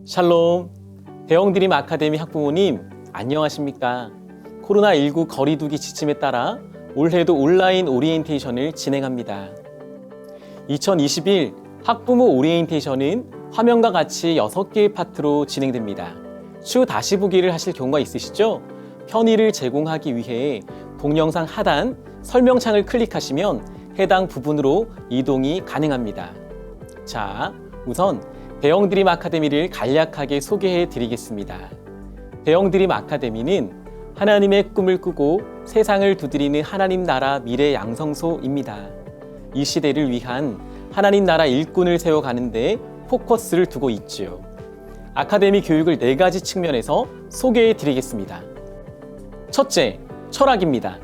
샬롬, 대형드림 아카데미 학부모님 안녕하십니까? 코로나19 거리두기 지침에 따라 올해도 온라인 오리엔테이션을 진행합니다. 2021 학부모 오리엔테이션은 화면과 같이 6개의 파트로 진행됩니다. 추후 다시 보기를 하실 경우가 있으시죠? 편의를 제공하기 위해 동영상 하단 설명창을 클릭하시면 해당 부분으로 이동이 가능합니다. 자, 우선 대형드림 아카데미를 간략하게 소개해 드리겠습니다. 대형드림 아카데미는 하나님의 꿈을 꾸고 세상을 두드리는 하나님 나라 미래 양성소입니다. 이 시대를 위한 하나님 나라 일꾼을 세워가는데 포커스를 두고 있지요. 아카데미 교육을 4가지 측면에서 소개해 드리겠습니다. 첫째, 철학입니다.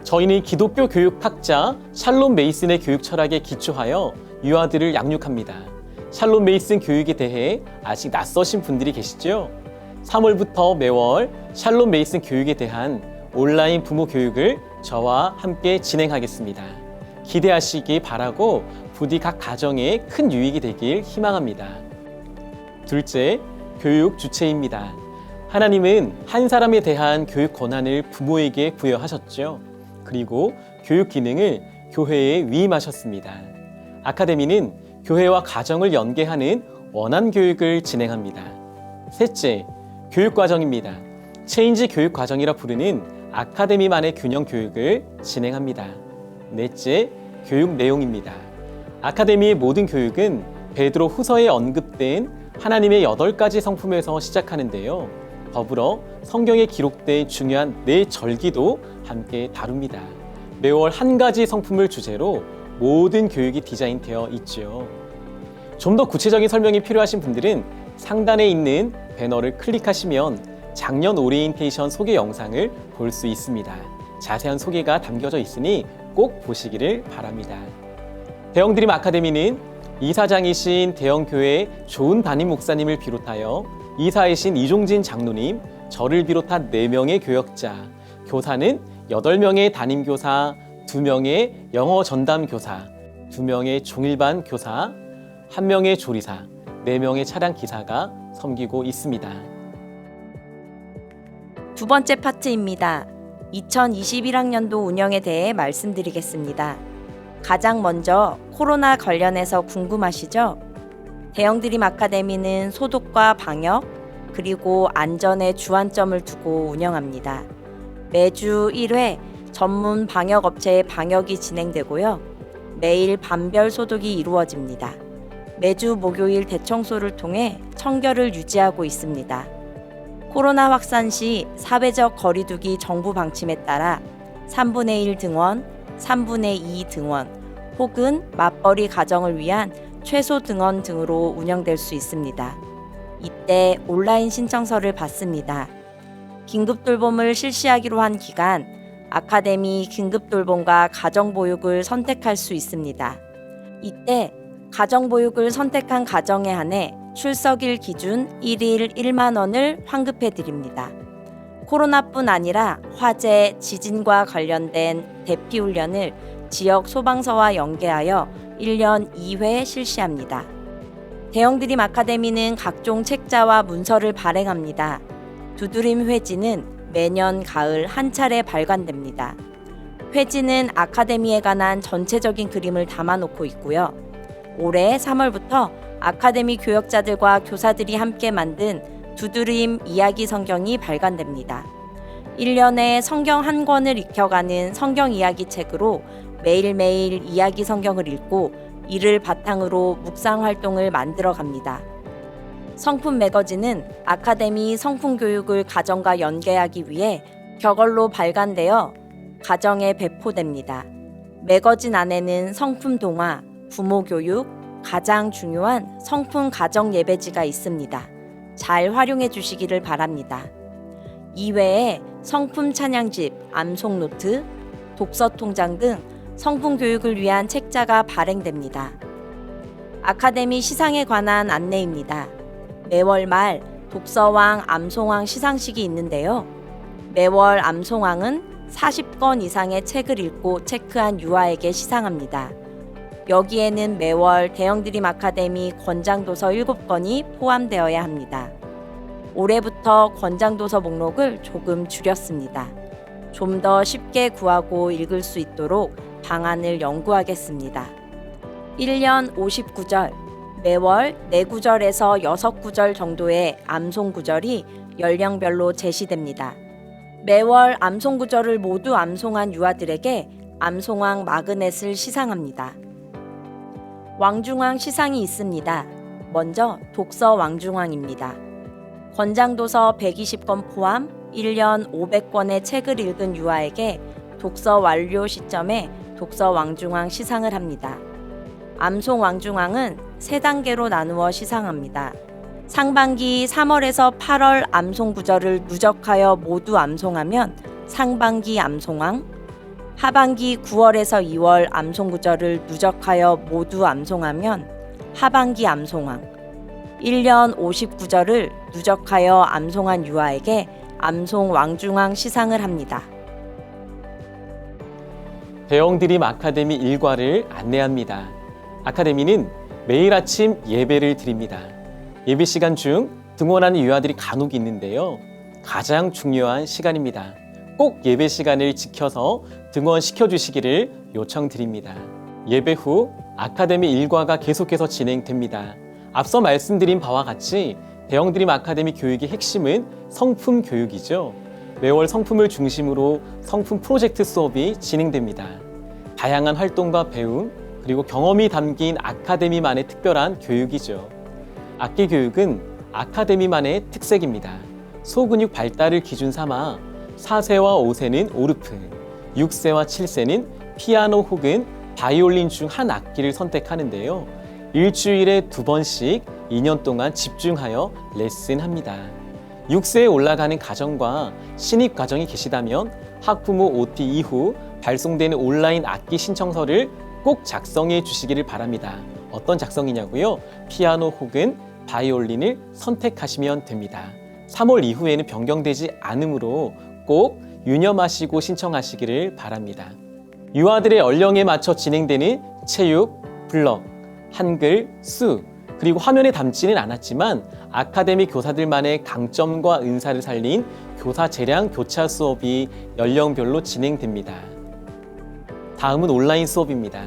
저희는 기독교 교육학자 샬롬 메이슨의 교육 철학에 기초하여 유아들을 양육합니다. 샬롬 메이슨 교육에 대해 아직 낯서신 분들이 계시죠? 3월부터 매월 샬롬 메이슨 교육에 대한 온라인 부모 교육을 저와 함께 진행하겠습니다. 기대하시기 바라고 부디 각 가정에 큰 유익이 되길 희망합니다. 둘째, 교육 주체입니다. 하나님은 한 사람에 대한 교육 권한을 부모에게 부여하셨죠. 그리고 교육 기능을 교회에 위임하셨습니다. 아카데미는 교회와 가정을 연계하는 원한 교육을 진행합니다. 셋째, 교육 과정입니다. 체인지 교육 과정이라 부르는 아카데미만의 균형 교육을 진행합니다. 넷째, 교육 내용입니다. 아카데미의 모든 교육은 베드로 후서에 언급된 하나님의 8가지 성품에서 시작하는데요. 더불어 성경에 기록된 중요한 4절기도 함께 다룹니다. 매월 한 가지 성품을 주제로 모든 교육이 디자인되어 있죠. 좀 더 구체적인 설명이 필요하신 분들은 상단에 있는 배너를 클릭하시면 작년 오리엔테이션 소개 영상을 볼 수 있습니다. 자세한 소개가 담겨져 있으니 꼭 보시기를 바랍니다. 대형드림 아카데미는 이사장이신 대형교회 좋은 담임 목사님을 비롯하여 이사이신 이종진 장로님, 저를 비롯한 4명의 교역자, 교사는 8명의 담임교사, 2명의 영어 전담 교사, 2명의 종일반 교사, 1명의 조리사, 4명의 차량 기사가 섬기고 있습니다. 두 번째 파트입니다. 2021학년도 운영에 대해 말씀드리겠습니다. 가장 먼저 코로나 관련해서 궁금하시죠? 대형드림 아카데미는 소독과 방역, 그리고 안전에 주안점을 두고 운영합니다. 매주 1회 전문 방역업체의 방역이 진행되고요. 매일 반별 소독이 이루어집니다. 매주 목요일 대청소를 통해 청결을 유지하고 있습니다. 코로나 확산 시 사회적 거리두기 정부 방침에 따라 3분의 1 등원, 3분의 2 등원, 혹은 맞벌이 가정을 위한 최소 등원 등으로 운영될 수 있습니다. 이때 온라인 신청서를 받습니다. 긴급돌봄을 실시하기로 한 기간, 아카데미 긴급돌봄과 가정보육을 선택할 수 있습니다. 이때 가정보육을 선택한 가정에 한해 출석일 기준 1일 1만 원을 환급해 드립니다. 코로나뿐 아니라 화재, 지진과 관련된 대피훈련을 지역 소방서와 연계하여 1년 2회 실시합니다. 대형드림 아카데미는 각종 책자와 문서를 발행합니다. 두드림 회지는 매년 가을 한 차례 발간됩니다. 회지는 아카데미에 관한 전체적인 그림을 담아놓고 있고요. 올해 3월부터 아카데미 교역자들과 교사들이 함께 만든 두드림 이야기 성경이 발간됩니다. 1년에 성경 한 권을 익혀가는 성경 이야기 책으로 매일매일 이야기 성경을 읽고 이를 바탕으로 묵상 활동을 만들어 갑니다. 성품 매거진은 아카데미 성품 교육을 가정과 연계하기 위해 격언로 발간되어 가정에 배포됩니다. 매거진 안에는 성품 동화, 부모 교육, 가장 중요한 성품 가정 예배지가 있습니다. 잘 활용해 주시기를 바랍니다. 이외에 성품 찬양집, 암송 노트, 독서 통장 등 성품 교육을 위한 책자가 발행됩니다. 아카데미 시상에 관한 안내입니다. 매월 말 독서왕, 암송왕 시상식이 있는데요. 매월 암송왕은 40권 이상의 책을 읽고 체크한 유아에게 시상합니다. 여기에는 매월 대형 드림 아카데미 권장도서 7권이 포함되어야 합니다. 올해부터 권장도서 목록을 조금 줄였습니다. 좀 더 쉽게 구하고 읽을 수 있도록 방안을 연구하겠습니다. 1년 59절, 매월 4구절에서 6구절 정도의 암송 구절이 연령별로 제시됩니다. 매월 암송 구절을 모두 암송한 유아들에게 암송왕 마그넷을 시상합니다. 왕중왕 시상이 있습니다. 먼저 독서 왕중왕입니다. 권장도서 120권 포함 1년 500권의 책을 읽은 유아에게 독서 완료 시점에 독서 왕중왕 시상을 합니다. 암송 왕중왕은 3단계로 나누어 시상합니다. 상반기 3월에서 8월 암송 구절을 누적하여 모두 암송하면 상반기 암송왕, 하반기 9월에서 2월 암송 구절을 누적하여 모두 암송하면 하반기 암송왕, 1년 59절을 누적하여 암송한 유아에게 암송 왕중왕 시상을 합니다. 대형 드림 아카데미 일과를 안내합니다. 아카데미는 매일 아침 예배를 드립니다. 예배 시간 중 등원하는 유아들이 간혹 있는데요. 가장 중요한 시간입니다. 꼭 예배 시간을 지켜서 등원시켜 주시기를 요청드립니다. 예배 후 아카데미 일과가 계속해서 진행됩니다. 앞서 말씀드린 바와 같이 대형 드림 아카데미 교육의 핵심은 성품 교육이죠. 매월 성품을 중심으로 성품 프로젝트 수업이 진행됩니다. 다양한 활동과 배움, 그리고 경험이 담긴 아카데미만의 특별한 교육이죠. 악기 교육은 아카데미만의 특색입니다. 소근육 발달을 기준 삼아 4세와 5세는 오르프, 6세와 7세는 피아노 혹은 바이올린 중 한 악기를 선택하는데요. 일주일에 2번씩 2년 동안 집중하여 레슨합니다. 6세에 올라가는 가정과 신입 가정이 계시다면 학부모 OT 이후 발송되는 온라인 악기 신청서를 꼭 작성해 주시기를 바랍니다. 어떤 작성이냐고요? 피아노 혹은 바이올린을 선택하시면 됩니다. 3월 이후에는 변경되지 않으므로 꼭 유념하시고 신청하시기를 바랍니다. 유아들의 연령에 맞춰 진행되는 체육, 블럭, 한글, 수, 그리고 화면에 담지는 않았지만 아카데미 교사들만의 강점과 은사를 살린 교사 재량 교차 수업이 연령별로 진행됩니다. 다음은 온라인 수업입니다.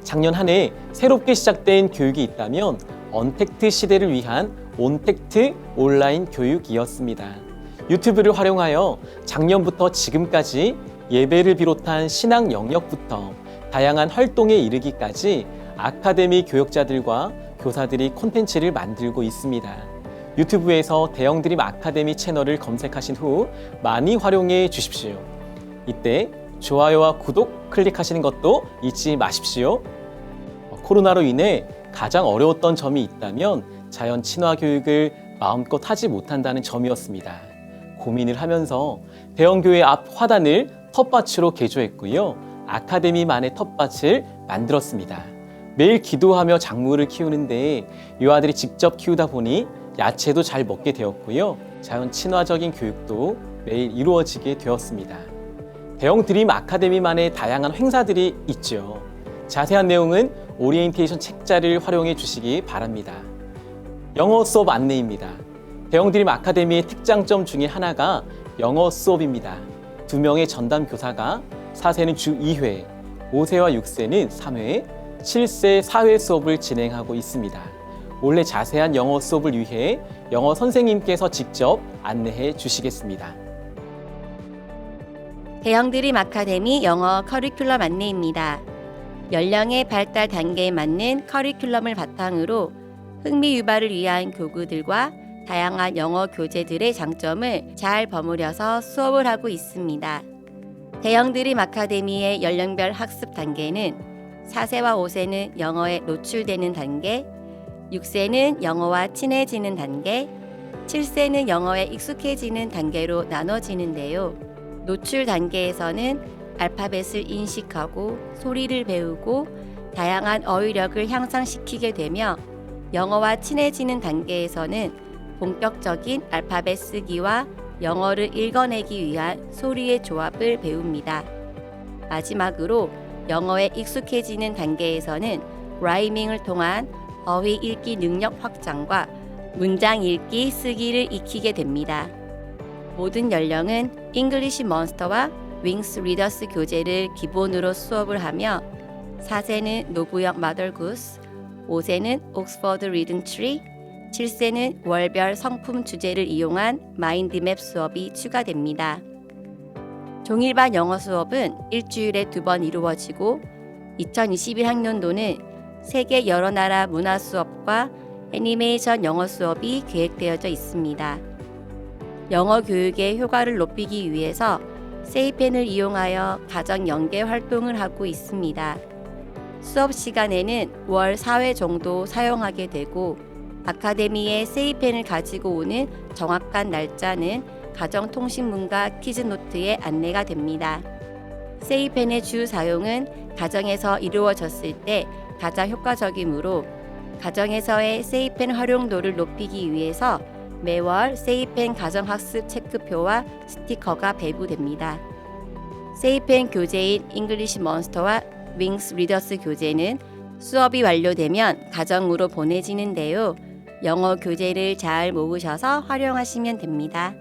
작년 한 해 새롭게 시작된 교육이 있다면 언택트 시대를 위한 온택트 온라인 교육이었습니다. 유튜브를 활용하여 작년부터 지금까지 예배를 비롯한 신앙 영역부터 다양한 활동에 이르기까지 아카데미 교역자들과 교사들이 콘텐츠를 만들고 있습니다. 유튜브에서 대형 드림 아카데미 채널을 검색하신 후 많이 활용해 주십시오. 이때 좋아요와 구독 클릭하시는 것도 잊지 마십시오. 코로나로 인해 가장 어려웠던 점이 있다면 자연 친화 교육을 마음껏 하지 못한다는 점이었습니다. 고민을 하면서 대형교회 앞 화단을 텃밭으로 개조했고요. 아카데미만의 텃밭을 만들었습니다. 매일 기도하며 작물을 키우는데 유아들이 직접 키우다 보니 야채도 잘 먹게 되었고요. 자연 친화적인 교육도 매일 이루어지게 되었습니다. 대형 드림 아카데미만의 다양한 행사들이 있죠. 자세한 내용은 오리엔테이션 책자를 활용해 주시기 바랍니다. 영어 수업 안내입니다. 대형 드림 아카데미의 특장점 중에 하나가 영어 수업입니다. 2명의 전담 교사가 4세는 주 2회, 5세와 6세는 3회, 7세 4회 수업을 진행하고 있습니다. 올해 자세한 영어 수업을 위해 영어 선생님께서 직접 안내해 주시겠습니다. 대형 드림 아카데미 영어 커리큘럼 안내입니다. 연령의 발달 단계에 맞는 커리큘럼을 바탕으로 흥미 유발을 위한 교구들과 다양한 영어 교재들의 장점을 잘 버무려서 수업을 하고 있습니다. 대형 드림 아카데미의 연령별 학습 단계는 4세와 5세는 영어에 노출되는 단계, 6세는 영어와 친해지는 단계, 7세는 영어에 익숙해지는 단계로 나눠지는데요. 노출 단계에서는 알파벳을 인식하고 소리를 배우고 다양한 어휘력을 향상시키게 되며 영어와 친해지는 단계에서는 본격적인 알파벳 쓰기와 영어를 읽어내기 위한 소리의 조합을 배웁니다. 마지막으로 영어에 익숙해지는 단계에서는 라이밍을 통한 어휘 읽기 능력 확장과 문장 읽기, 쓰기를 익히게 됩니다. 모든 연령은 잉글리시 몬스터와 윙스 리더스 교재를 기본으로 수업을 하며 4세는 노부역 마덜구스, 5세는 옥스퍼드 리딩 트리, 7세는 월별 성품 주제를 이용한 마인드맵 수업이 추가됩니다. 종일반 영어 수업은 일주일에 2번 이루어지고 2021학년도는 세계 여러 나라 문화 수업과 애니메이션 영어 수업이 계획되어져 있습니다. 영어 교육의 효과를 높이기 위해서 세이펜을 이용하여 가정 연계 활동을 하고 있습니다. 수업 시간에는 월 4회 정도 사용하게 되고 아카데미에 세이펜을 가지고 오는 정확한 날짜는 가정통신문과 퀴즈노트에 안내가 됩니다. 세이펜의 주 사용은 가정에서 이루어졌을 때 가장 효과적이므로 가정에서의 세이펜 활용도를 높이기 위해서 매월 세이펜 가정학습 체크표와 스티커가 배부됩니다. 세이펜 교재인 잉글리시 몬스터와 윙스 리더스 교재는 수업이 완료되면 가정으로 보내지는데요. 영어 교재를 잘 모으셔서 활용하시면 됩니다.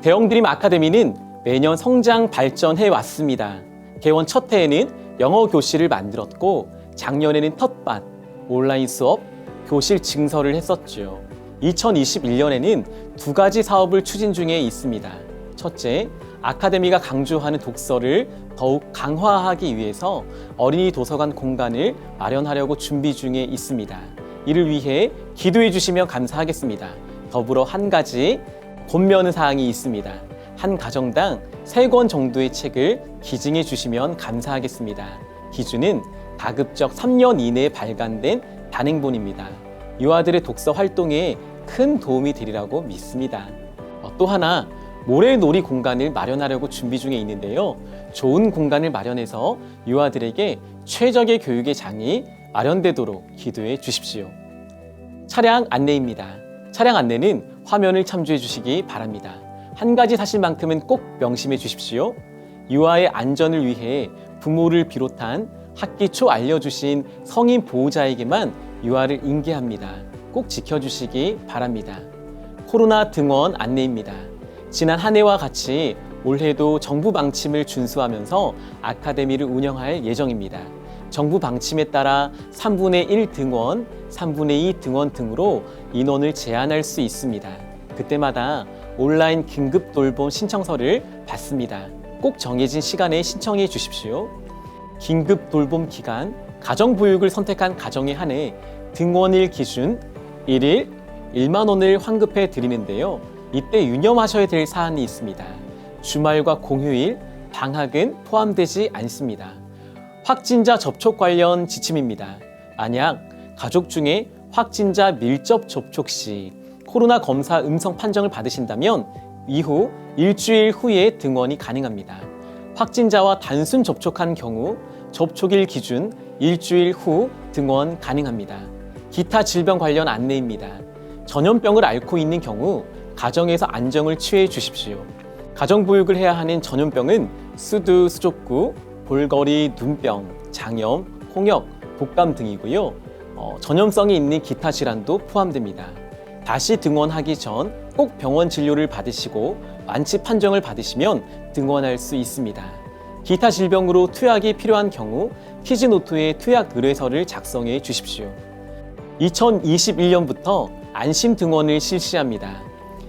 대형드림 아카데미는 매년 성장 발전해 왔습니다. 개원 첫 해에는 영어 교실을 만들었고 작년에는 텃밭, 온라인 수업, 교실 증설을 했었죠. 2021년에는 2가지 사업을 추진 중에 있습니다. 첫째, 아카데미가 강조하는 독서를 더욱 강화하기 위해서 어린이 도서관 공간을 마련하려고 준비 중에 있습니다. 이를 위해 기도해 주시면 감사하겠습니다. 더불어 한 가지 권면 사항이 있습니다. 한 가정당 3권 정도의 책을 기증해 주시면 감사하겠습니다. 기준은 가급적 3년 이내에 발간된 단행본입니다. 유아들의 독서 활동에 큰 도움이 되리라고 믿습니다. 또 하나, 모래놀이 공간을 마련하려고 준비 중에 있는데요. 좋은 공간을 마련해서 유아들에게 최적의 교육의 장이 마련되도록 기도해 주십시오. 차량 안내입니다. 차량 안내는 화면을 참조해 주시기 바랍니다. 한 가지 사실만큼은 꼭 명심해 주십시오. 유아의 안전을 위해 부모를 비롯한 학기 초 알려주신 성인 보호자에게만 유아를 인계합니다. 꼭 지켜주시기 바랍니다. 코로나 등원 안내입니다. 지난 한 해와 같이 올해도 정부 방침을 준수하면서 아카데미를 운영할 예정입니다. 정부 방침에 따라 3분의 1 등원, 3분의 2 등원 등으로 인원을 제한할 수 있습니다. 그때마다 온라인 긴급 돌봄 신청서를 받습니다. 꼭 정해진 시간에 신청해 주십시오. 긴급 돌봄 기간, 가정보육을 선택한 가정에 한해 등원일 기준 1일 1만 원을 환급해 드리는데요. 이때 유념하셔야 될 사안이 있습니다. 주말과 공휴일, 방학은 포함되지 않습니다. 확진자 접촉 관련 지침입니다. 만약 가족 중에 확진자 밀접 접촉 시 코로나 검사 음성 판정을 받으신다면 이후 일주일 후에 등원이 가능합니다. 확진자와 단순 접촉한 경우 접촉일 기준 일주일 후 등원 가능합니다. 기타 질병 관련 안내입니다. 전염병을 앓고 있는 경우 가정에서 안정을 취해 주십시오. 가정보육을 해야 하는 전염병은 수두, 수족구, 볼거리, 눈병, 장염, 홍역, 독감 등이고요. 전염성이 있는 기타 질환도 포함됩니다. 다시 등원하기 전 꼭 병원 진료를 받으시고 완치 판정을 받으시면 등원할 수 있습니다. 기타 질병으로 투약이 필요한 경우 퀴즈노트에 투약 의뢰서를 작성해 주십시오. 2021년부터 안심 등원을 실시합니다.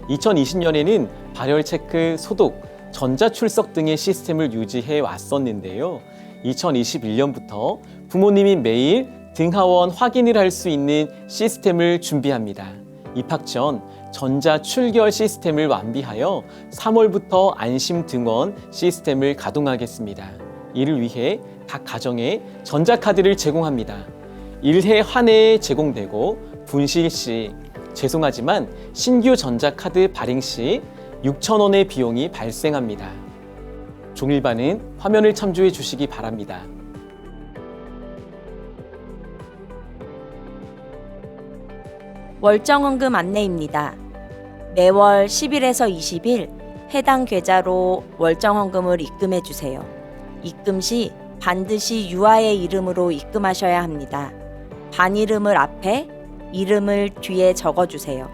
2020년에는 발열 체크, 소독, 전자출석 등의 시스템을 유지해 왔었는데요. 2021년부터 부모님이 매일 등하원 확인을 할 수 있는 시스템을 준비합니다. 입학 전 전자출결 시스템을 완비하여 3월부터 안심 등원 시스템을 가동하겠습니다. 이를 위해 각 가정에 전자카드를 제공합니다. 1회 한 해에 제공되고 분실 시 죄송하지만 신규 전자카드 발행 시 6,000원의 비용이 발생합니다. 종일반은 화면을 참조해 주시기 바랍니다. 월정원금 안내입니다. 매월 10일에서 20일 해당 계좌로 월정 헌금을 입금해 주세요. 입금 시 반드시 유아의 이름으로 입금하셔야 합니다. 반 이름을 앞에, 이름을 뒤에 적어주세요.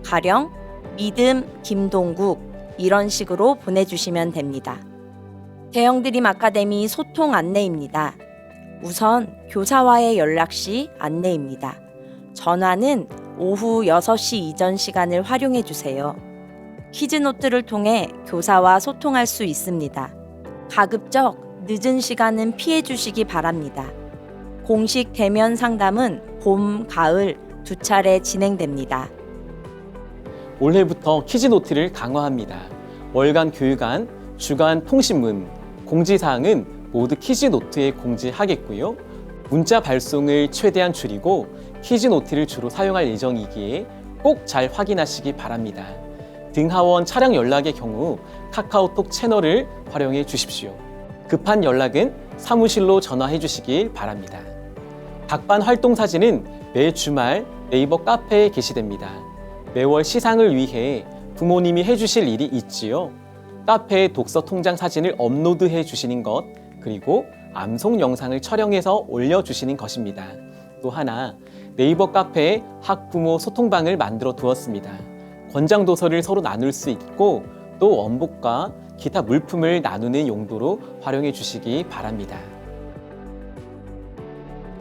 가령 믿음 김동국 이런 식으로 보내주시면 됩니다. 대형드림 아카데미 소통 안내입니다. 우선 교사와의 연락 시 안내입니다. 전화는 오후 6시 이전 시간을 활용해 주세요. 퀴즈노트를 통해 교사와 소통할 수 있습니다. 가급적 늦은 시간은 피해 주시기 바랍니다. 공식 대면 상담은 봄, 가을 두 차례 진행됩니다. 올해부터 퀴즈노트를 강화합니다. 월간 교육안, 주간 통신문, 공지사항은 모두 퀴즈노트에 공지하겠고요. 문자 발송을 최대한 줄이고 퀴즈노트를 주로 사용할 예정이기에 꼭 잘 확인하시기 바랍니다. 등하원 차량 연락의 경우 카카오톡 채널을 활용해 주십시오. 급한 연락은 사무실로 전화해 주시길 바랍니다. 각반 활동 사진은 매 주말 네이버 카페에 게시됩니다. 매월 시상을 위해 부모님이 해주실 일이 있지요. 카페에 독서 통장 사진을 업로드해 주시는 것, 그리고 암송 영상을 촬영해서 올려주시는 것입니다. 또 하나, 네이버 카페에 학부모 소통방을 만들어 두었습니다. 권장 도서를 서로 나눌 수 있고 또 원복과 기타 물품을 나누는 용도로 활용해 주시기 바랍니다.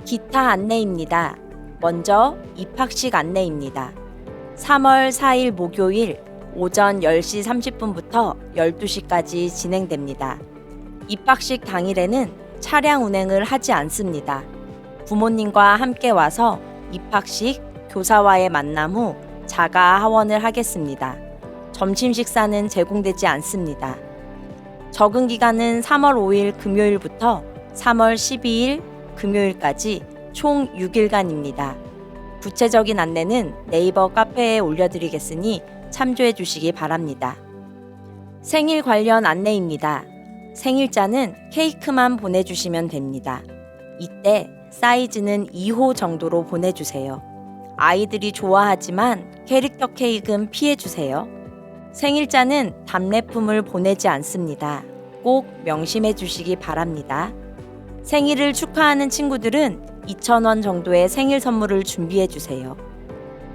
기타 안내입니다. 먼저 입학식 안내입니다. 3월 4일 목요일 오전 10시 30분부터 12시까지 진행됩니다. 입학식 당일에는 차량 운행을 하지 않습니다. 부모님과 함께 와서 입학식 교사와의 만남 후 자가 하원을 하겠습니다. 점심 식사는 제공되지 않습니다. 적응 기간은 3월 5일 금요일부터 3월 12일 금요일까지 총 6일간입니다. 구체적인 안내는 네이버 카페에 올려드리겠으니 참조해 주시기 바랍니다. 생일 관련 안내입니다. 생일자는 케이크만 보내주시면 됩니다. 이때 사이즈는 2호 정도로 보내주세요. 아이들이 좋아하지만 캐릭터 케이크는 피해주세요. 생일자는 답례품을 보내지 않습니다. 꼭 명심해 주시기 바랍니다. 생일을 축하하는 친구들은 2,000원 정도의 생일 선물을 준비해 주세요.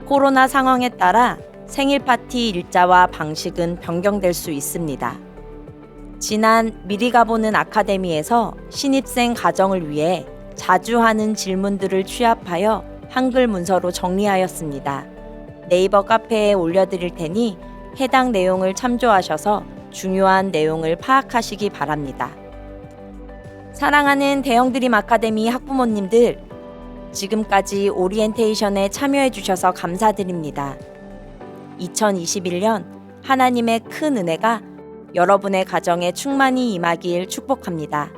코로나 상황에 따라 생일 파티 일자와 방식은 변경될 수 있습니다. 지난 미리 가보는 아카데미에서 신입생 가정을 위해 자주 하는 질문들을 취합하여 한글 문서로 정리하였습니다. 네이버 카페에 올려드릴 테니 해당 내용을 참조하셔서 중요한 내용을 파악하시기 바랍니다. 사랑하는 대형드림 아카데미 학부모님들, 지금까지 오리엔테이션에 참여해 주셔서 감사드립니다. 2021년 하나님의 큰 은혜가 여러분의 가정에 충만히 임하길 축복합니다.